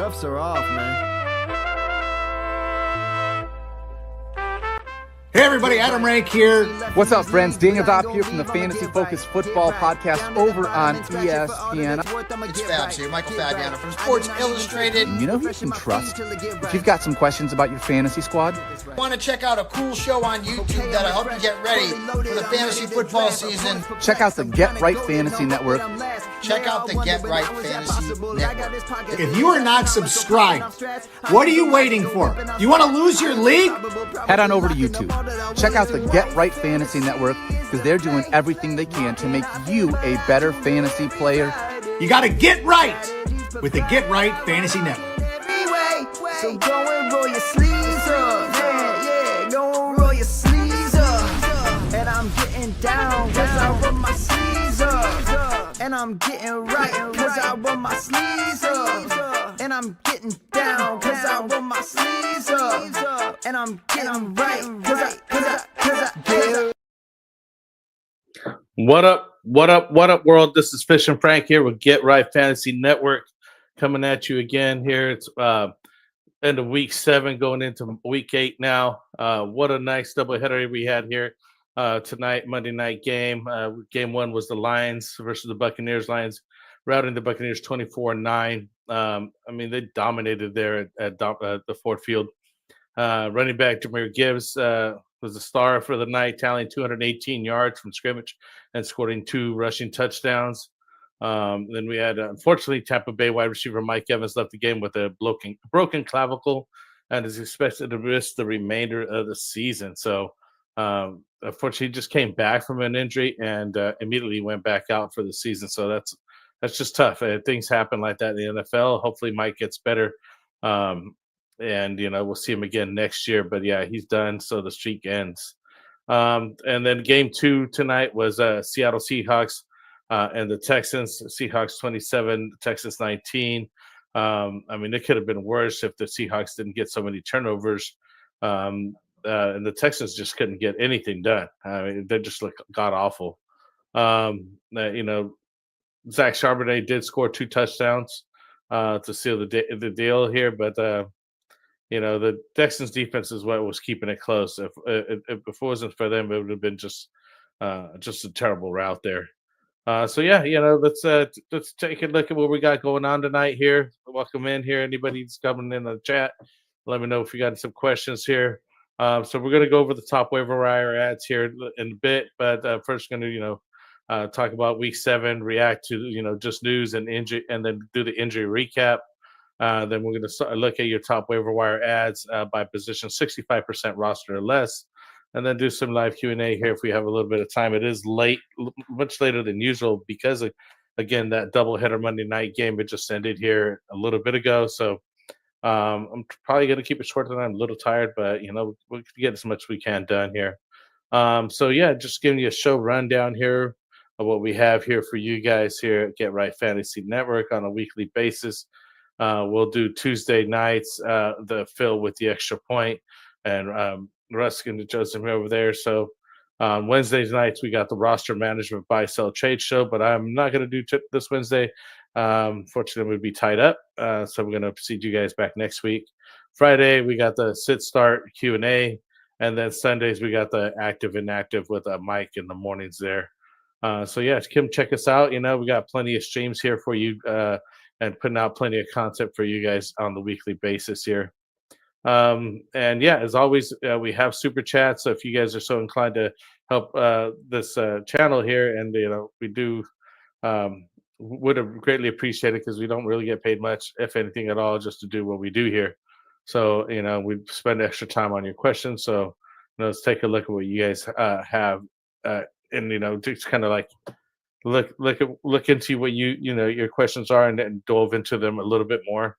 cuffs are off, man. Hey everybody, Adam Rank here. What's up, friends? Daniel Dopp here from the Fantasy Focused Football Podcast over on ESPN. It's Fabs here, Michael Fabiano from Sports Illustrated. You know who you can trust if you've got some questions about your fantasy squad? Want to check out a cool show on YouTube that'll help you get ready for the fantasy football season? Check out the Get Right Fantasy Network. Check out the Get Right Fantasy Network. If you are not subscribed, what are you waiting for? You want to lose your league? Head on over to YouTube. Check out the Get Right Fantasy Network because they're doing everything they can to make you a better fantasy player. You got to get right with the Get Right Fantasy Network. So go and roll your sleeves up. Yeah, go and roll your sleeves up. And I'm getting down cause I roll my sleeves up. And I'm getting right cause I roll my sleeves up. And I'm getting down cause I roll my sleeves up. And I'm getting right cause I get. What up, world? This is FishnFrank here with Get Right Fantasy Network coming at you again here. It's end of week 7 going into week 8 now. What a nice doubleheader we had here tonight, Monday night game. Game 1 was the Lions versus the Buccaneers. Lions routing the Buccaneers 24-9. I mean, they dominated there at the Ford Field. Running back Jahmyr Gibbs was the star for the night, tallying 218 yards from scrimmage and scoring 2 rushing touchdowns. Then we had, unfortunately, Tampa Bay wide receiver Mike Evans left the game with a broken clavicle and is expected to miss the remainder of the season. So, unfortunately, he just came back from an injury and immediately went back out for the season. So that's just tough. Things happen like that in the NFL. Hopefully, Mike gets better. And, we'll see him again next year. But, yeah, he's done, so the streak ends. And then game 2 tonight was Seattle Seahawks and the Texans. Seahawks 27, Texans 19. I mean, it could have been worse if the Seahawks didn't get so many turnovers. And the Texans just couldn't get anything done. I mean, they just look god-awful. Zach Charbonnet did score 2 touchdowns to seal the deal here, but the Texans defense is what was keeping it close. If it wasn't for them, it would have been just a terrible route there. Let's take a look at what we got going on tonight here. Welcome in here. Anybody that's coming in the chat, let me know if you got some questions here. So we're going to go over the top waiver wire ads here in a bit, but first going to talk about week 7, react to just news and injury, and then do the injury recap. Then we're going to look at your top waiver wire ads by position, 65% roster or less, and then do some live Q&A here if we have a little bit of time. It is late, much later than usual because, again, that doubleheader Monday night game, it just ended here a little bit ago. So I'm probably going to keep it short tonight. I'm a little tired, but, we'll get as much as we can done here. Just giving you a show rundown here of what we have here for you guys here at Get Right Fantasy Network on a weekly basis. We'll do Tuesday nights, the Phil with the extra point, and Ruskin and Joseph over there. So Wednesdays nights, we got the roster management buy, sell, trade show, but I'm not going to do this Wednesday. Fortunately, we'd be tied up. So we're going to see you guys back next week. Friday, we got the sit start Q&A. And then Sundays, we got the active inactive with Mike in the mornings there. Come check us out. We got plenty of streams here for you and putting out plenty of content for you guys on the weekly basis here. As always, we have super chats. So if you guys are so inclined to help this channel here, and we do would have greatly appreciated because we don't really get paid much, if anything at all, just to do what we do here. So we spend extra time on your questions. So let's take a look at what you guys have, and just kind of like look into what your questions are and dove into them a little bit more.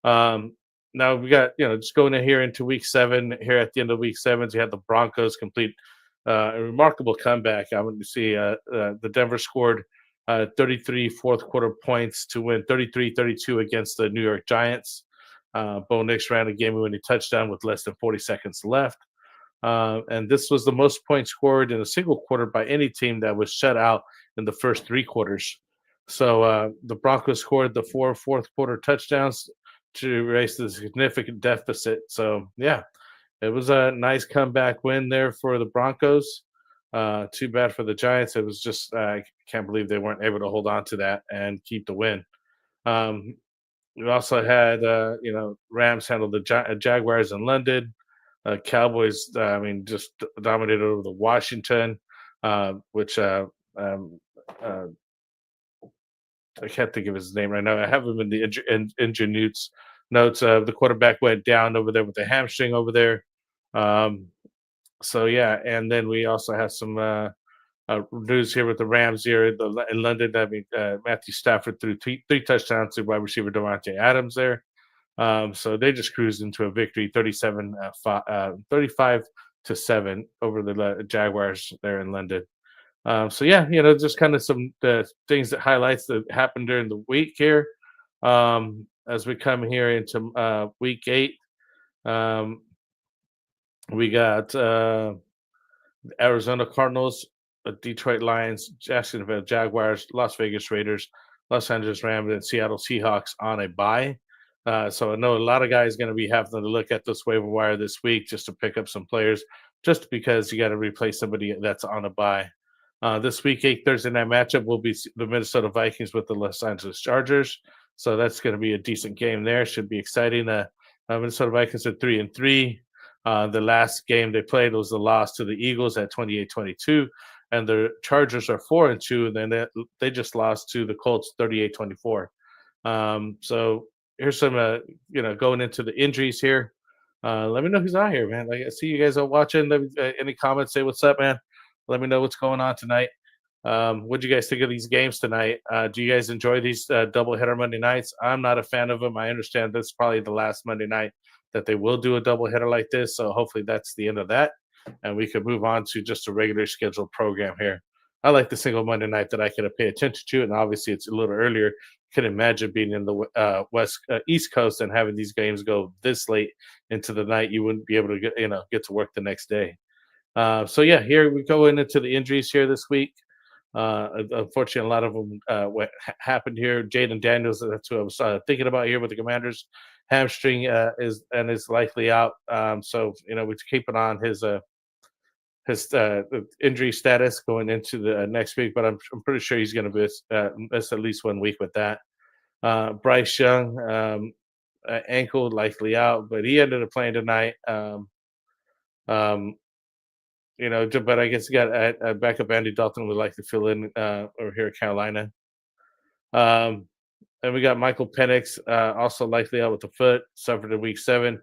Now we got just going in here into week 7. Here at the end of week 7, we had the Broncos complete a remarkable comeback. I want to see the Denver scored 33 fourth quarter points to win 33-32 against the New York Giants. Bo Nix ran a game-winning touchdown with less than 40 seconds left. And this was the most points scored in a single quarter by any team that was shut out in the first 3 quarters. So the Broncos scored the 4 fourth quarter touchdowns to erase the significant deficit. So yeah, it was a nice comeback win there for the Broncos. Too bad for the Giants. It was just I can't believe they weren't able to hold on to that and keep the win. Um, we also had Rams handle the Jaguars in London. Cowboys, just dominated over the Washington, which um, uh, I can't think of his name right now. I have him in the injury notes. The quarterback went down over there with the hamstring over there. So yeah, and then we also have some news here with the Rams here in London. Matthew Stafford threw three touchdowns to wide receiver Davante Adams there. So they just cruised into a victory, 35-7 over the Jaguars there in London. So yeah, just kind of some things that highlights that happened during the week here. As we come here into week 8, we got Arizona Cardinals, Detroit Lions, Jacksonville Jaguars, Las Vegas Raiders, Los Angeles Rams, and Seattle Seahawks on a bye. So I know a lot of guys going to be having to look at this waiver wire this week just to pick up some players, just because you got to replace somebody that's on a bye. This week 8 Thursday night matchup will be the Minnesota Vikings with the Los Angeles Chargers. So that's going to be a decent game there. Should be exciting. Minnesota Vikings are 3-3. The last game they played was the loss to the Eagles at 28-22, and the Chargers are 4-2, and then they just lost to the Colts 38-24. So here's some, going into the injuries here. Let me know who's out here, man. I see you guys are watching. Any comments? Say what's up, man. Let me know what's going on tonight. What do you guys think of these games tonight? Do you guys enjoy these doubleheader Monday nights? I'm not a fan of them. I understand this is probably the last Monday night that they will do a doubleheader like this, so hopefully that's the end of that, and we could move on to just a regular scheduled program here. I like the single Monday night that I can pay attention to, and obviously it's a little earlier. Can imagine being in the East Coast and having these games go this late into the night. You wouldn't be able to get to work the next day. So yeah, here we go into the injuries here this week. Unfortunately, a lot of them what happened here. Jaden Daniels, that's who I was thinking about here with the Commanders. Hamstring is likely out. So we keep an eye on his injury status going into the next week, but I'm pretty sure he's going to miss at least 1 week with that. Bryce Young, ankle likely out, but he ended up playing tonight. But I guess he got a backup. Andy Dalton would like to fill in over here at Carolina. And we got Michael Penix, also likely out with the foot, suffered in week 7.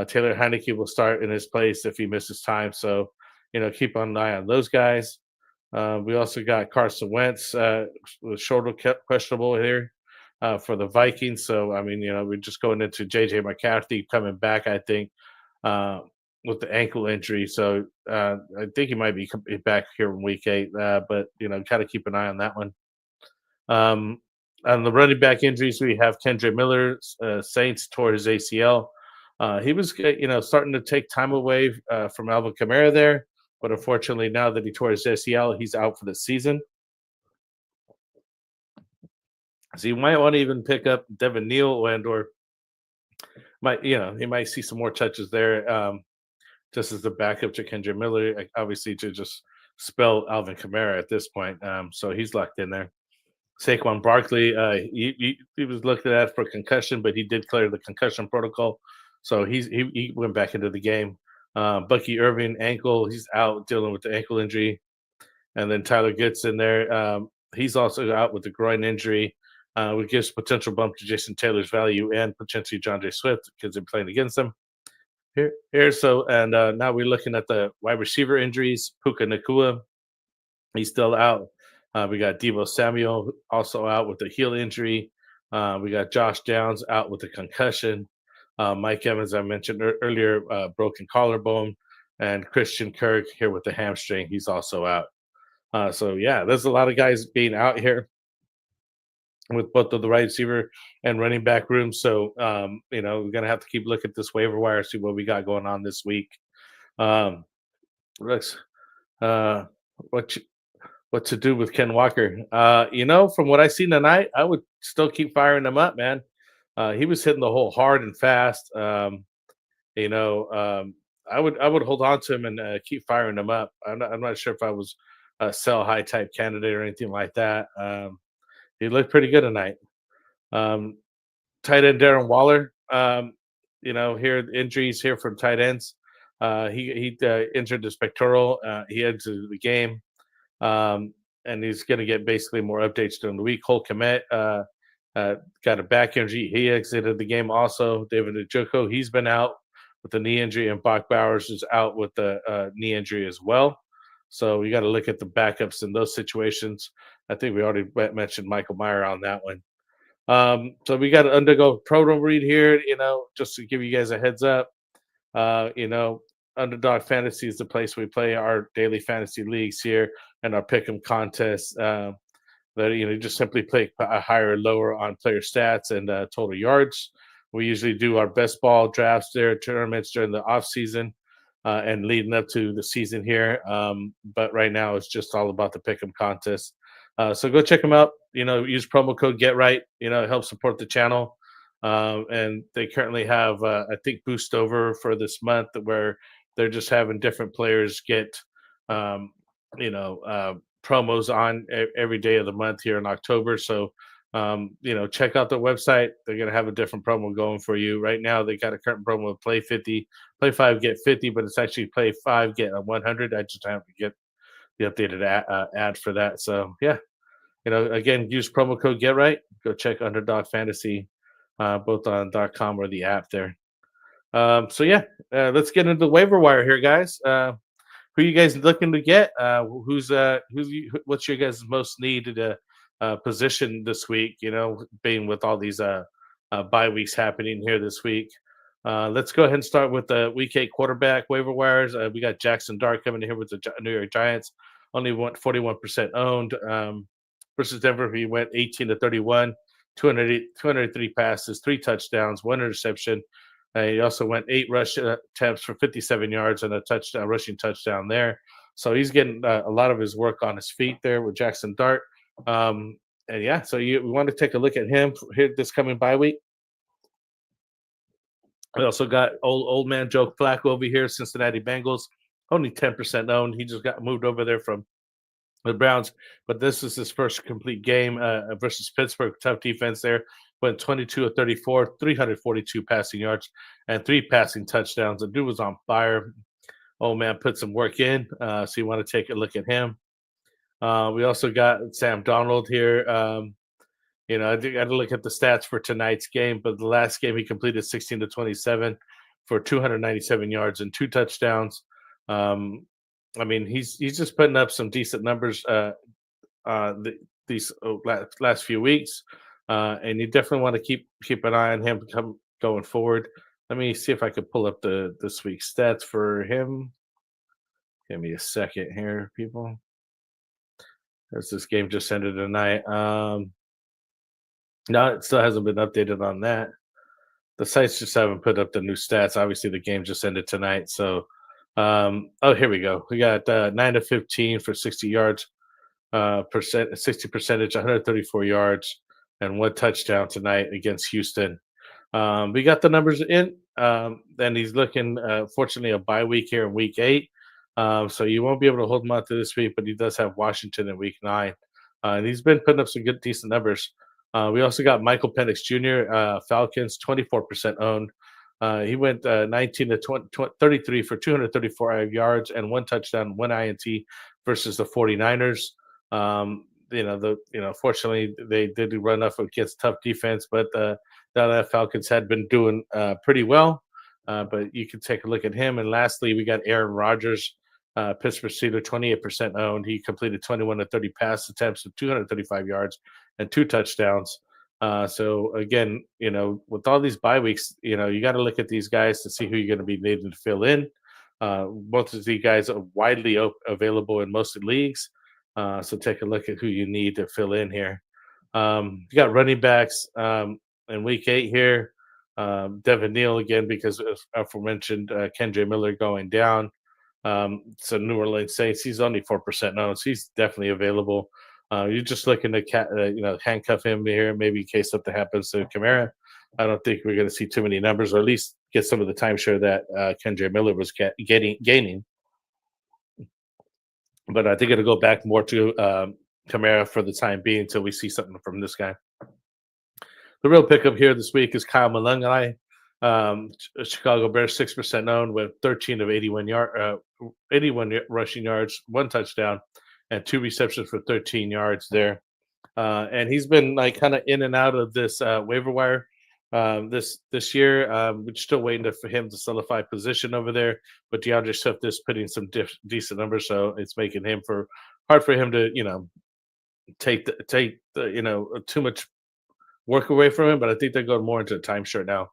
Taylor Heineke will start in his place if he misses time. So, keep an eye on those guys. We also got Carson Wentz with shoulder questionable here for the Vikings. So, we're just going into J.J. McCarthy coming back, I think, with the ankle injury. So I think he might be back here in week 8, but, kind of keep an eye on that one. On the running back injuries, we have Kendre Miller, Saints tore his ACL. He was, starting to take time away from Alvin Kamara there, but unfortunately, now that he tore his ACL, he's out for the season. So you might want to even pick up Devin Neal or he might see some more touches there, just as the backup to Kendre Miller, obviously to just spell Alvin Kamara at this point. So he's locked in there. Saquon Barkley, he was looked at for concussion, but he did clear the concussion protocol, so he went back into the game. Bucky Irving, ankle, he's out dealing with the ankle injury, and then Tyler Gitz in there. He's also out with the groin injury, which gives potential bump to Jason Taylor's value and potentially John J. Swift because they're playing against him. Now we're looking at the wide receiver injuries. Puka Nacua, he's still out. We got Deebo Samuel also out with a heel injury. We got Josh Downs out with a concussion. Mike Evans, I mentioned earlier, broken collarbone. And Christian Kirk here with the hamstring. He's also out. So, yeah, there's a lot of guys being out here with both of the wide receiver and running back room. So, we're going to have to keep looking at this waiver wire, see what we got going on this week. Rex, what to do with Ken Walker? From what I seen tonight, I would still keep firing him up, man. He was hitting the hole hard and fast. You know, I would hold on to him and keep firing him up. I'm not sure if I was a sell high type candidate or anything like that. He looked pretty good tonight. Tight end Darren Waller. You know, here injuries here from tight ends. He injured his pectoral. He exited the game, and he's going to get basically more updates during the week. Cole Kmet got a back injury. He exited the game also. David Njoku, he's been out with the knee injury, and Bach Bowers is out with the knee injury as well. So we got to look at the backups in those situations. I think we already mentioned Michael Meyer on that one. So we got to undergo proto read here, you know, just to give you guys a heads up. You know, Underdog Fantasy is the place we play our daily fantasy leagues here and our pick'em contests. That, you know, just simply play a higher or lower on player stats and total yards. We usually do our best ball drafts there, tournaments during the off season and leading up to the season here. But right now it's just all about the pick'em contest. So go check them out. You know, use promo code GetRight. You know, it helps support the channel. And they currently have, I think, Boost Over for this month, where they're just having different players get, you know, promos on every day of the month here in October. So, you know, check out their website. They're going to have a different promo going for you. Right now, they got a current promo of play 50, play 5, get 50, but it's actually play 5, get a 100. I just have to get the updated ad for that. So, yeah. You know, again, use promo code GetRight. Go check Underdog Fantasy, both on .com or the app there. So yeah, let's get into the waiver wire here, guys. Who you guys looking to get? What's your guys' most needed position this week? You know, being with all these bye weeks happening here this week. Let's go ahead and start with the week 8 quarterback waiver wires. We got Jackson Dart coming in here with the New York Giants, only 41% owned. Versus Denver, he went 18-31, 203 passes, 3 touchdowns, 1 interception. He also went 8 rush attempts for 57 yards and a touchdown, rushing touchdown there. So he's getting a lot of his work on his feet there with Jackson Dart. And yeah, so we want to take a look at him here this coming bye week. We also got old man Joe Flacco over here, Cincinnati Bengals, only 10% owned. He just got moved over there from the Browns, but this is his first complete game versus Pittsburgh. Tough defense there. Went 22-34, 342 passing yards, and 3 passing touchdowns. The dude was on fire. Oh, man, put some work in. So you want to take a look at him. We also got Sam Darnold here. You know, I got to look at the stats for tonight's game, but the last game he completed 16-27 for 297 yards and 2 touchdowns. I mean, he's just putting up some decent numbers these last few weeks, and you definitely want to keep an eye on him going forward. Let me see if I could pull up this week's stats for him. Give me a second here, people. As this game just ended tonight. No, it still hasn't been updated on that. The sites just haven't put up the new stats. Obviously, the game just ended tonight, so. Oh, here we go. We got 9-15 for 60 yards, 60 percentage, 134 yards, and 1 touchdown tonight against Houston. We got the numbers in, and he's looking, fortunately, a bye week here in week 8. So you won't be able to hold him out to this week, but he does have Washington in week 9. And he's been putting up some good, decent numbers. We also got Michael Penix Jr., Falcons, 24% owned. He went 19-33 for 234 yards and 1 touchdown, 1 INT versus the 49ers. Fortunately, they did run up against tough defense, but the Falcons had been doing pretty well. But you can take a look at him. And lastly, we got Aaron Rodgers, Pittsburgh Steelers, 28% owned. He completed 21-30 pass attempts with 235 yards and 2 touchdowns. So again, you know, with all these bye weeks, you know, you got to look at these guys to see who you're going to be needing to fill in. Both of these guys are widely available in most leagues. So take a look at who you need to fill in here. You got running backs in week 8 here. Devin Neal again, because of aforementioned Kendre Miller going down. So New Orleans Saints, he's only 4% owned, so he's definitely available. You're just looking to handcuff him here, maybe in case something happens to Kamara. I don't think we're going to see too many numbers, or at least get some of the timeshare that Kendre Miller was gaining. But I think it'll go back more to Kamara for the time being until we see something from this guy. The real pickup here this week is Kyle Malungai, Chicago Bears, 6% owned with 13 of 81 rushing yards, 1 touchdown, and 2 receptions for 13 yards there. And he's been like kind of in and out of this waiver wire this year. We're still waiting for him to solidify position over there. But DeAndre Swift is putting some decent numbers, so it's making him hard for him to take the too much work away from him. But I think they're going more into a timeshare now,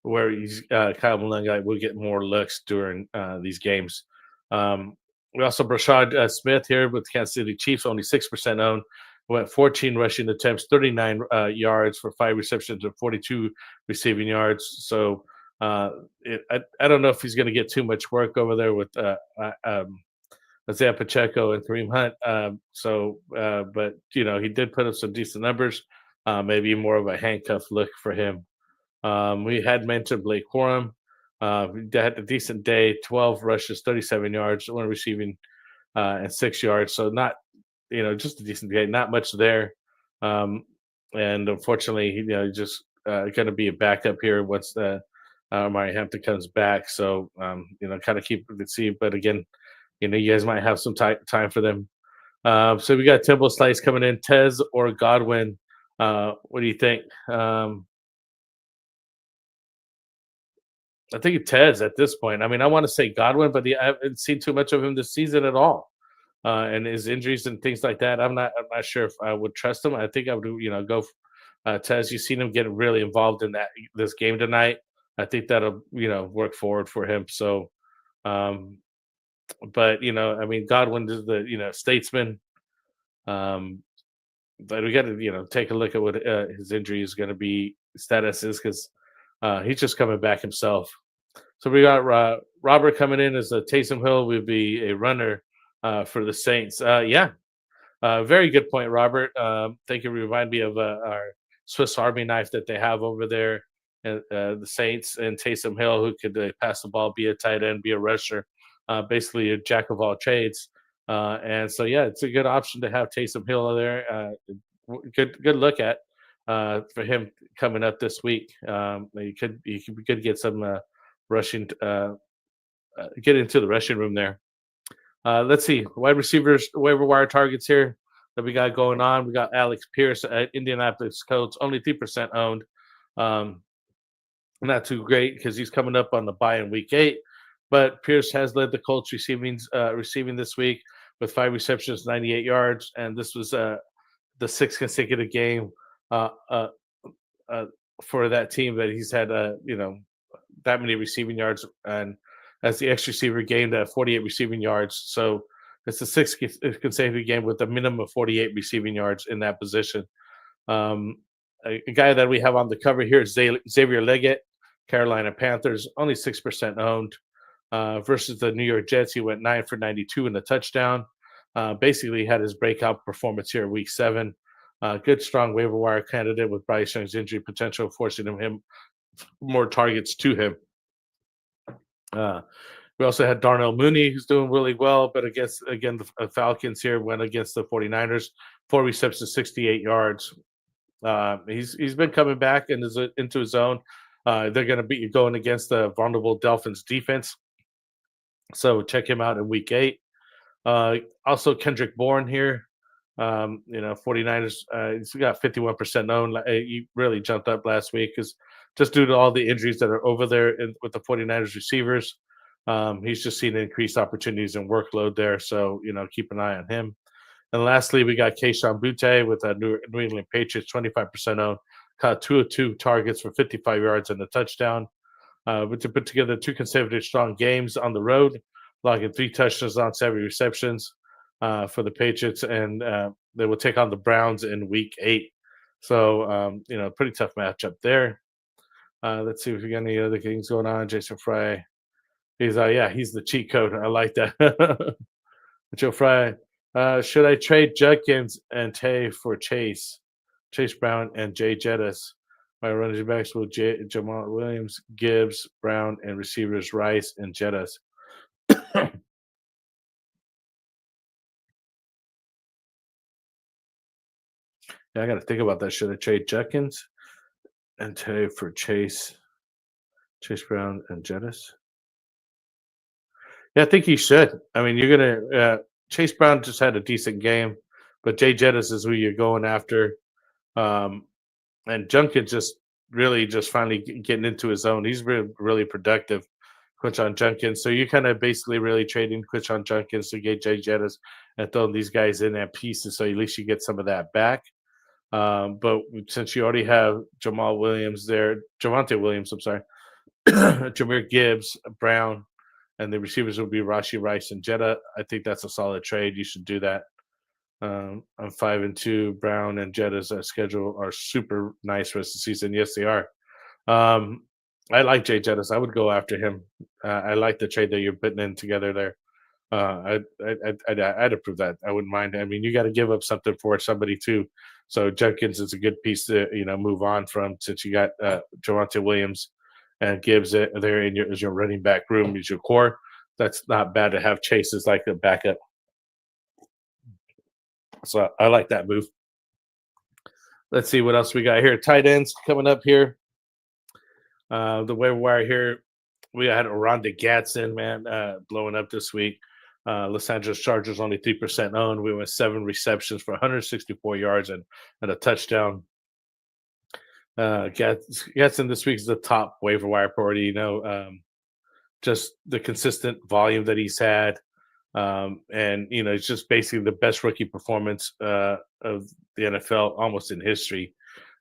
where he's Kyle Malungai will get more looks during these games. We also Brashad Smith here with Kansas City Chiefs, only 6% owned. Went 14 rushing attempts, 39 yards for 5 receptions and 42 receiving yards. So I don't know if he's going to get too much work over there with Isaiah Pacheco and Kareem Hunt. But he did put up some decent numbers. Maybe more of a handcuff look for him. We had mentioned Blake Corum. He had a decent day, 12 rushes, 37 yards, 1 receiving, and 6 yards. So not. Just a decent game, not much there. And unfortunately, just going to be a backup here once Mari Hampton comes back. So, kind of keep it see. But again, you guys might have some time for them. So we got Timbo Slice coming in, Tez or Godwin. What do you think? I think Tez at this point. I mean, I want to say Godwin, but I haven't seen too much of him this season at all. And his injuries and things like that, I'm not sure if I would trust him. I think I would, go Tez. You've seen him get really involved in this game tonight. I think that'll, work forward for him. So, but Godwin is the, statesman. But we got to, take a look at what his injury is going to be status is, because he's just coming back himself. So we got Robert coming in as a Taysom Hill would be a runner. For the Saints. Very good point, Robert. Thank you. Remind me of our Swiss Army knife that they have over there, the Saints, and Taysom Hill, who could pass the ball, be a tight end, be a rusher, basically a jack of all trades. And so, it's a good option to have Taysom Hill there. Good look at for him coming up this week. You could get some rushing, get into the rushing room there. Let's see, wide receivers, waiver wire targets here that we got going on. We got Alex Pierce at Indianapolis Colts, only 3% owned. Not too great because he's coming up on the bye in week 8. But Pierce has led the Colts receiving this week with 5 receptions, 98 yards, and this was the 6th consecutive game for that team that he's had that many receiving yards, and as the X receiver gained 48 receiving yards. So it's the 6th consecutive game with a minimum of 48 receiving yards in that position. A guy that we have on the cover here is Xavier Leggett, Carolina Panthers, only 6% owned. Versus the New York Jets, he went 9 for 92 in the touchdown. Basically had his breakout performance here in week 7. Good, strong waiver wire candidate with Bryce Young's injury potential, forcing him more targets to him. We also had Darnell Mooney, who's doing really well, but the Falcons here went against the 49ers, 4 receptions, 68 yards. He's been coming back and is into his own. They're going to be going against the vulnerable Dolphins defense, so check him out in week 8. Also Kendrick Bourne here. 49ers, he's got 51% owned. He really jumped up last week because just due to all the injuries that are over there with the 49ers receivers. He's just seen increased opportunities and workload there. So, keep an eye on him. And lastly, we got Kayshon Boutte with New England Patriots, 25% owned. Caught 2 of 2 targets for 55 yards and a touchdown. But to put together 2 consecutive strong games on the road, logging 3 touchdowns on 7 receptions for the Patriots. And they will take on the Browns in week 8. So, pretty tough matchup there. Let's see if we got any other things going on. Jason Fry. He's the cheat code. I like that. Joe Fry. Should I trade Judkins and Tay for Chase Brown, and Jay Jettis? My running backs will Jamal Williams, Gibbs, Brown, and receivers Rice and Jettas. Yeah, I got to think about that. Should I trade Judkins and trade for Chase Brown, and Jettas? Yeah, I think he should. I mean, you're gonna Chase Brown just had a decent game, but Jay Jettas is who you're going after. And Junkins just really just finally getting into his own. He's really productive, Quinchon Junkins. So you're kind of basically really trading Quinchon Junkins to get Jay Jettas and throwing these guys in at pieces, so at least you get some of that back. But since you already have Jamal Williams there, Javonte Williams, I'm sorry, Jameer Gibbs, Brown, and the receivers will be Rashi Rice and Jetta. I think that's a solid trade. You should do that. I'm 5-2. Brown and Jetta's schedule are super nice for the season. Yes, they are. I like Jay Jettas. I would go after him. I like the trade that you're putting in together there. I'd approve that. I wouldn't mind. I mean, you got to give up something for somebody too. So Jenkins is a good piece to move on from, since you got Javonte Williams and Gibbs there in your running back room as your core. That's not bad to have Chase as like a backup. So I like that move. Let's see what else we got here. Tight ends coming up here. The waiver wire here, we had Rhonda Gatson, man, blowing up this week. Los Angeles Chargers only 3% owned. We went 7 receptions for 164 yards and a touchdown. Gatson this week is the top waiver wire priority. Just the consistent volume that he's had. And it's just basically the best rookie performance of the NFL almost in history,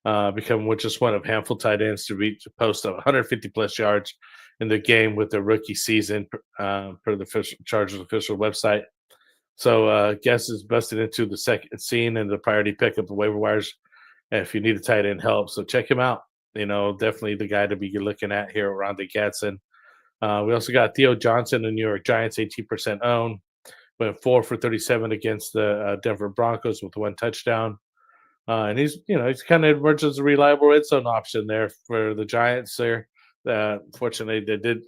becoming just one of handful tight ends to post 150 plus yards in the game with the rookie season per the Chargers official website. So Guess is busted into the second scene and the priority pick of the waiver wires. And if you need a tight end help, so check him out. Definitely the guy to be looking at here around the Gatson. We also got Theo Johnson, the New York Giants, 18% owned. Went 4 for 37 against the Denver Broncos with 1 touchdown. And he's kind of emerged as a reliable red zone option there for the Giants there. Fortunately, they did,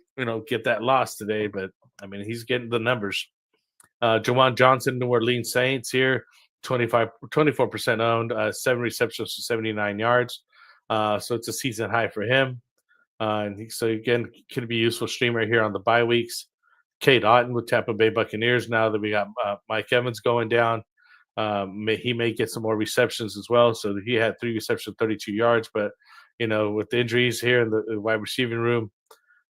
get that loss today, but I mean, he's getting the numbers. Jawan Johnson, New Orleans Saints here, 24% owned, 7 receptions for 79 yards. So it's a season high for him. So again, could be a useful streamer here on the bye weeks. Kate Otten with Tampa Bay Buccaneers. Now that we got Mike Evans going down, he may get some more receptions as well. So he had 3 receptions, 32 yards. But with the injuries here in the wide receiving room,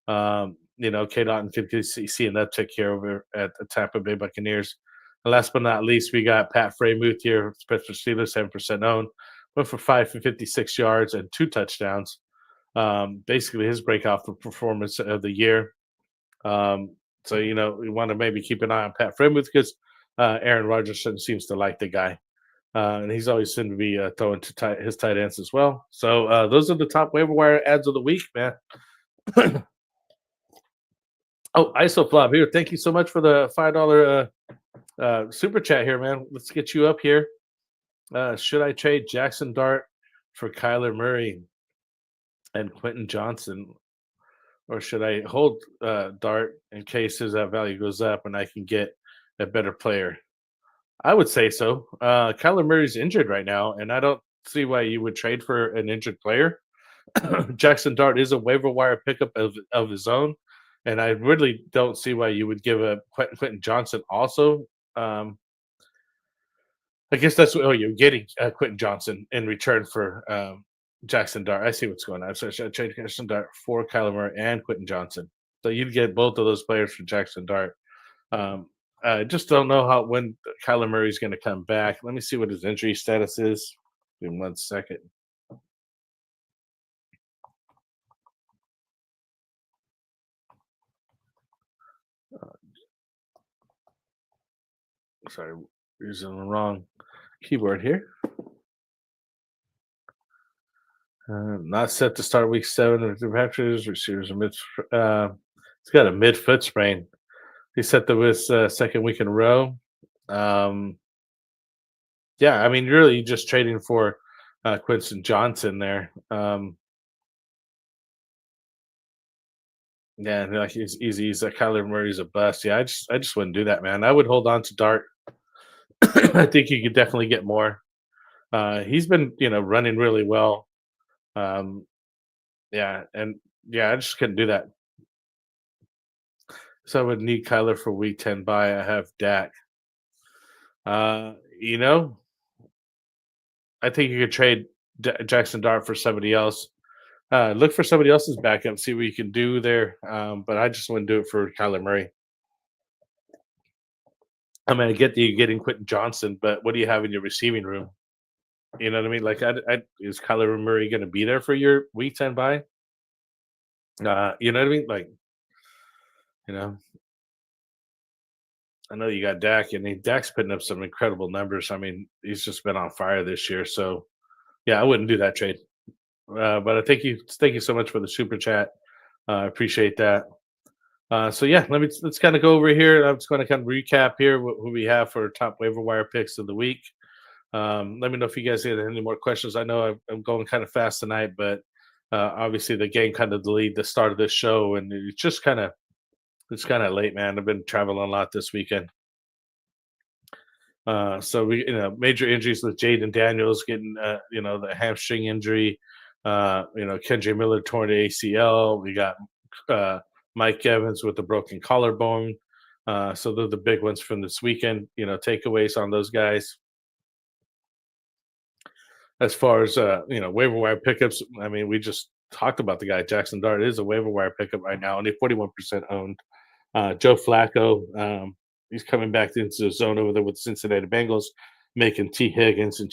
Kate Otten could see an uptick here over at the Tampa Bay Buccaneers. And last but not least, we got Pat Freiermuth here, Pittsburgh Steelers, 7% owned. Went for 5 for 56 yards and 2 touchdowns. Basically his breakout performance of the year. So we want to maybe keep an eye on Pat Freiermuth because Aaron Rodgers seems to like the guy, and he's always seemed to be throwing to his tight ends as well. So those are the top waiver wire ads of the week, man. Oh, IsoFlop here. Thank you so much for the $5 super chat here, man. Let's get you up here. Should I trade Jackson Dart for Kyler Murray and Quentin Johnson, or should I hold Dart in case his value goes up and I can get a better player? I would say so. Kyler Murray's injured right now, and I don't see why you would trade for an injured player. Jackson Dart is a waiver wire pickup of his own, and I really don't see why you would give a Quentin Johnson also. I guess that's what you're getting, Quentin Johnson in return for Jackson Dart. I see what's going on. So I should trade Jackson Dart for Kyler Murray and Quentin Johnson. So you'd get both of those players for Jackson Dart. I just don't know when Kyler Murray's going to come back. Let me see what his injury status is. Give me 1 second. Sorry, using the wrong keyboard here. Not set to start week 7 of the Raptors. Receivers he's got a mid-foot sprain. He set this second week in a row. Yeah, I mean, really just trading for Quinton Johnson there. Yeah, like he's easy. He's a Kyler Murray's a bust. Yeah, I just wouldn't do that, man. I would hold on to Dart. I think you could definitely get more. He's been, running really well. Um, yeah, and yeah, I just couldn't do that. So I would need Kyler for week 10 bye. I have Dak. Uh, you know, I think you could trade Jackson Dart for somebody else. Look for somebody else's backup, see what you can do there. But I just wouldn't do it for Kyler Murray. I mean, I get that you're getting Quentin Johnson, but what do you have in your receiving room? You know what I mean? Like, is Kyler Murray going to be there for your week 10 bye? You know what I mean? Like, you know, I know you got Dak, and Dak's putting up some incredible numbers. I mean, he's just been on fire this year. So, yeah, I wouldn't do that trade. But I thank you so much for the super chat. I appreciate that. So yeah, let's kind of go over here. I'm just going to kind of recap here who we have for top waiver wire picks of the week. Let me know if you guys have any more questions. I know I'm going kind of fast tonight, but obviously the game kind of delayed the start of this show, and it's kind of late, man. I've been traveling a lot this weekend. So we, major injuries with Jaden Daniels getting, the hamstring injury. Kendra Miller torn the ACL. We got Mike Evans with the broken collarbone. So they're the big ones from this weekend. Takeaways on those guys. As far as waiver wire pickups, I mean, we just talked about the guy. Jackson Dart is a waiver wire pickup right now, only 41% owned. Joe Flacco, he's coming back into the zone over there with the Cincinnati Bengals, making T. Higgins and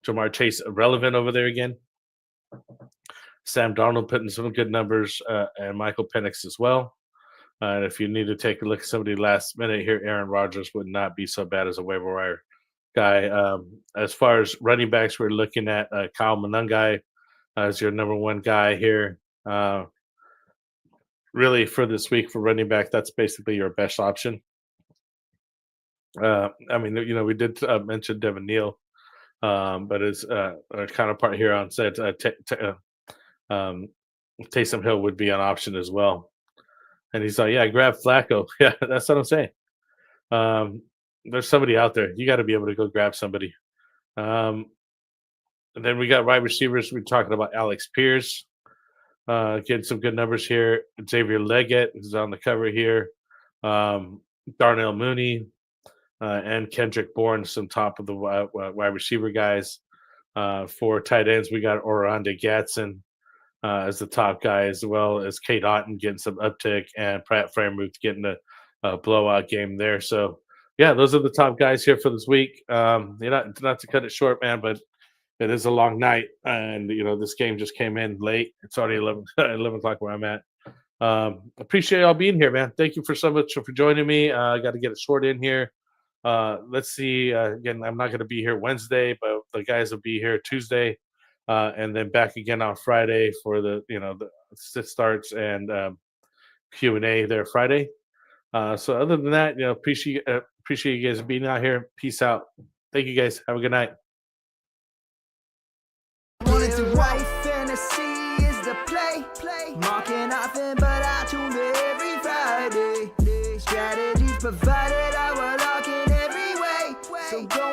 Jamar Chase relevant over there again. Sam Darnold putting some good numbers, and Michael Penix as well. And if you need to take a look at somebody last minute here, Aaron Rodgers would not be so bad as a waiver wire guy. As far as running backs, we're looking at Kyle Monangai as your number one guy here. Really, for this week for running back, that's basically your best option. I mean, we did mention Devin Neal, but his counterpart here on set, Taysom Hill would be an option as well. And he's like, yeah, grab Flacco. Yeah, that's what I'm saying. There's somebody out there. You got to be able to go grab somebody. And then we got wide receivers. We're talking about Alex Pierce. Getting some good numbers here. Xavier Leggett is on the cover here. Darnell Mooney and Kendrick Bourne, some top of the wide receiver guys. For tight ends, we got Oronde Gadsden as the top guy, as well as Kate Otten getting some uptick, and Pratt Freiermuth getting a blowout game there. So, yeah, those are the top guys here for this week. Not to cut it short, man, but it is a long night, and this game just came in late. It's already 11 o'clock where I'm at. Appreciate y'all being here, man. Thank you so much for joining me. I got to get it short in here. Let's see. Again, I'm not going to be here Wednesday, but the guys will be here Tuesday, and then back again on Friday for the sit starts and Q&A there Friday. So other than that, appreciate you guys being out here. Peace out. Thank you guys. Have a good night. White fantasy is the play. Marking nothing, but I tune every Friday. Strategies provided, I will lock in every way. So go